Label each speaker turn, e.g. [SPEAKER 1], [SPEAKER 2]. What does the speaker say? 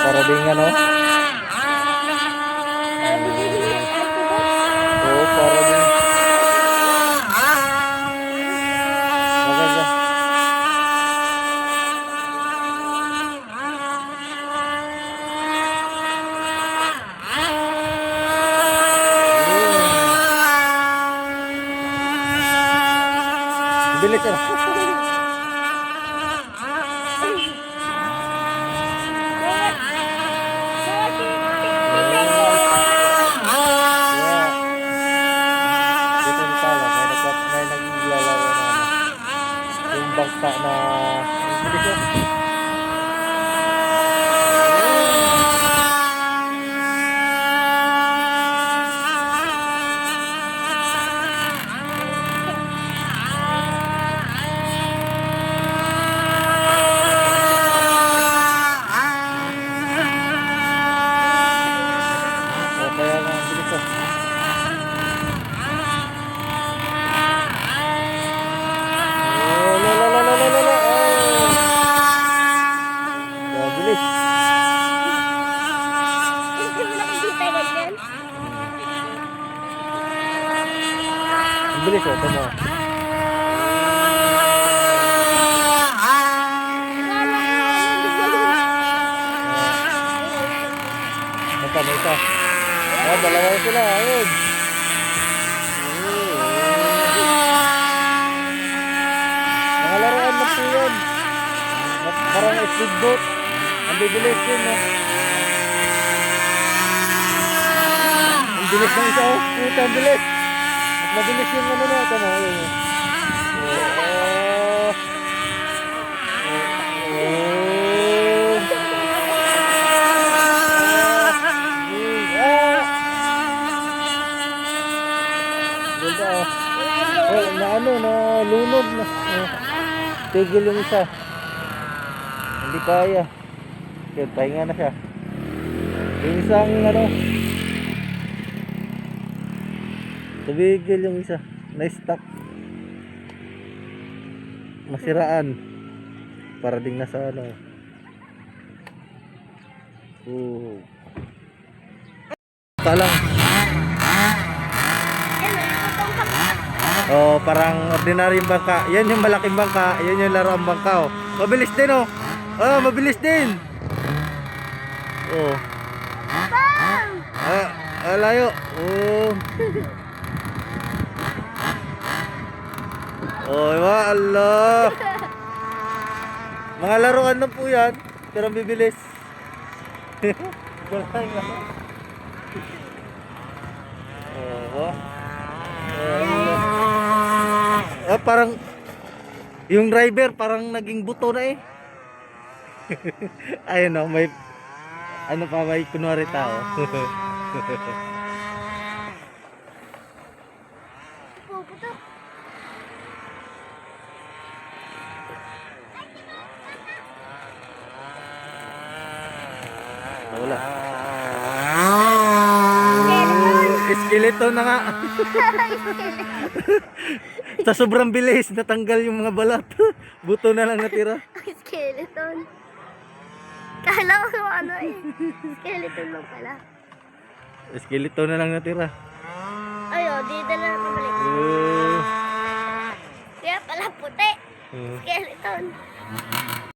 [SPEAKER 1] Para ding ano? Oo, para ding. Maganda. Bilis ah. Bangka na bilis ah. Kaya nga bilis ah. Bilis. Bilis oh, tama. Ito. Ah, dalawa sila, ayun. Mga laruan na po yun. Parang speedboat. Ang bibilis yun, no? Ang bilis ng isa, oh. Puta, ang bilis. Mas mabilis yung ano na. Tama, ayun. Na lunod na. Tigil yung isa. Hindi kaya. Kaya pahinga na siya. Yung isang ano, tumigil yung isa. Na-stuck. Masiraan. Para ding nasa ano. Talang. Oh, parang ordinaryong bangka. Yan yung malaking bangka. Yan yung laruan bangka. Oh. Mabilis din oh. Oh, mabilis din. Oh. Layo. Oh. Oh, Allah. Mga laruan na po yan. Pero bibilis. Oh. Parang yung driver parang naging buto na eh. Ayun oh, may ano pa, may kunwari tao. Wala. Skeleton na nga. Sa sobrang bilis, natanggal yung mga balat. Buto na lang natira.
[SPEAKER 2] Skeleton. Kala ko ano eh. Skeleton lang pala.
[SPEAKER 1] Skeleton na lang natira.
[SPEAKER 2] Ayo, di na pabalik. Kaya pala puti. Skeleton.